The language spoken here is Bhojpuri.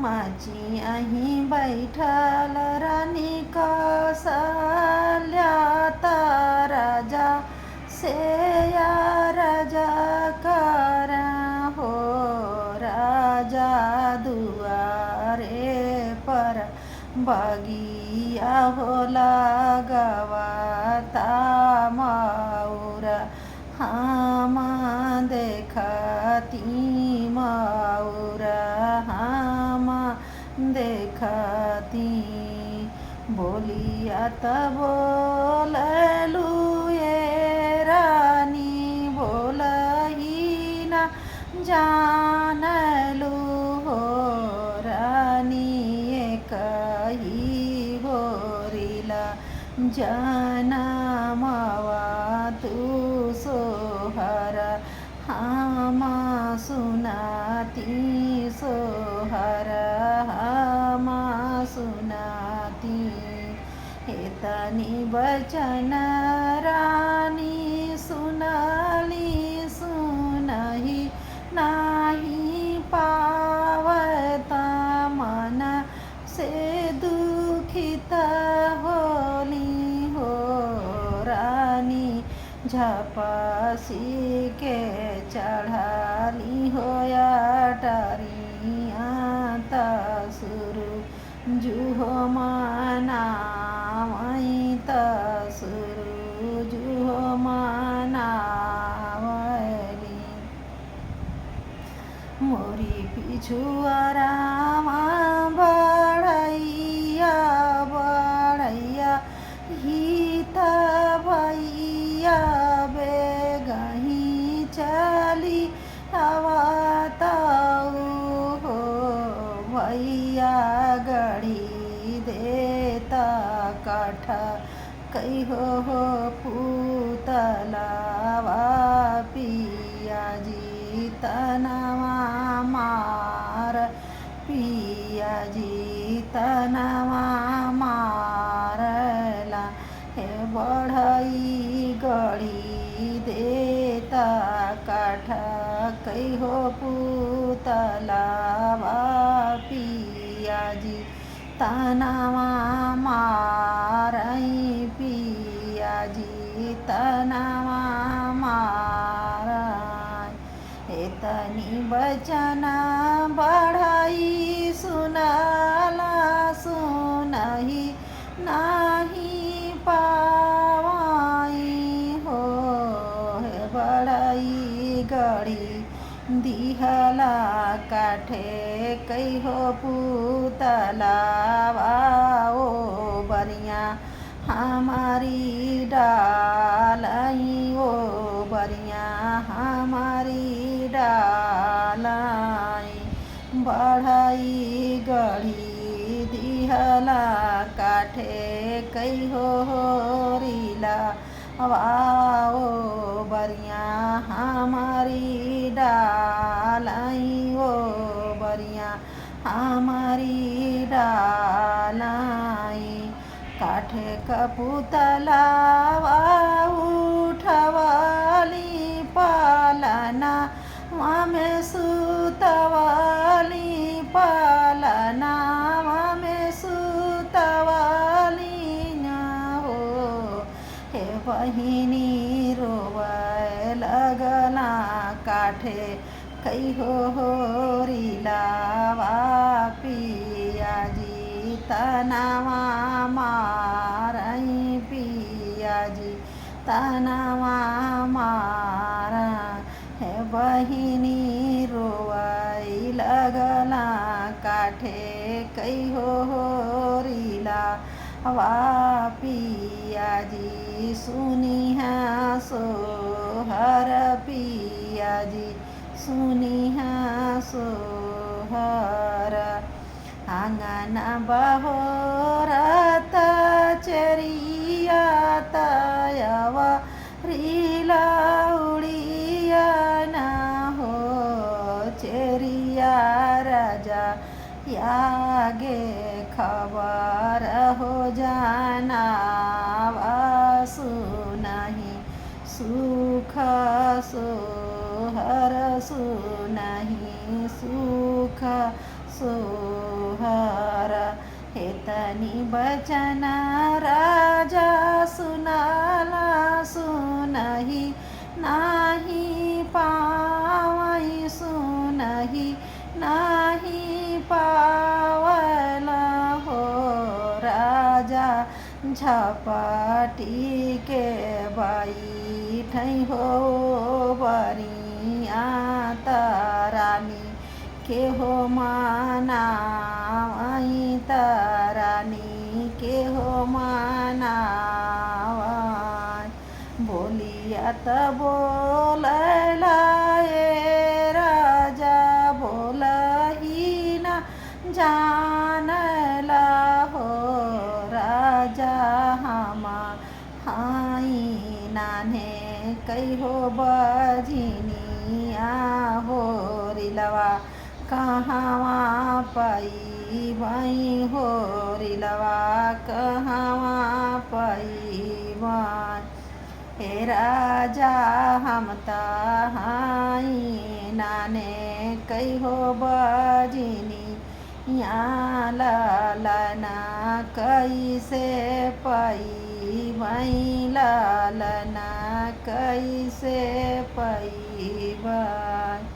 माझी અહીં बैठल रानी कौसल्या राजा से या राजा कर हो राजा दुआरे पर बगिया होला गवाता मौर हम देखती मौर हम देखती बोलिया त बोललू ये रानी बोलही ना जानलू हो रानी कही होरिला जनमवा तू सोहर हम सुनाती सोहर हम सुनाती हेतनी बचन रानी सुनली सुनही नाही पावता मन से दुखित होली हो रानी झपसी के चढ़ाली होया टरिया तसुरु जुहो मनावई तसुरु जुहो मनावली मोरी पिछुआरामा बढ़ैया बढ़ैया हित भैया बेगही चली आवताऊ हो भैया गढ़ी देता कठ कहो हो पुतलावा पिया जी तनवा मार पिया जी तनवा मारला हे बढ़ई गढ़ी देता काठ कहो पुतलावा पिया जी तनवा मारई पिया जी तनवा मारई एतनी बचन बढ़ई सुनला सुनही नाही पावाई हो हे बढ़ई गढ़ी दिहला काठे कहो पुतलावा ओ बरिया हमारी डालई ओ बरिया हमारी डालई बढ़ई गढ़ी दिहला काठे कहो होरिला वाओ बरिया हमारी डालई ओ बरिया हमारी डालई काठे कपुतलावा उठवाली पालना वामे सुतवाली पालना वामे सुतवाली ना हो हे बहिनी रोवै लगला काठे कहो होरिलावा पिया जी तनवा मारई पिया जी तनवा मारा हे बहिनी रोवई लगला काठे कहो होरिला वा पिया जी सुनिहा सोहर पिया जी सुनिहा सोहर आंगन बहोरत चरिया तयवा रीला उड़िया न हो चेरिया राजा यागे खबर हो जाना वासु नहीं सुख सोहर सुनहि सुख सो हे तनी बचन राजा सुनाला सुनहि नाही पावई सुनहि नाही पावल हो राजा झपटी के बैठै हो बरिया तरानी के हो मनावई तरानी के हो मनावई बोलिया त बोलला ए राजा बोलही ना जानला हो राजा हमा हाई नाने कहो बजनिया हो रिलवा कहवा पई भई हो रिलवा कहवा पई भई हे राजा हम तहाई नाने कहो बजनी या ललना कैसे पई भई ललना कैसे पई भई।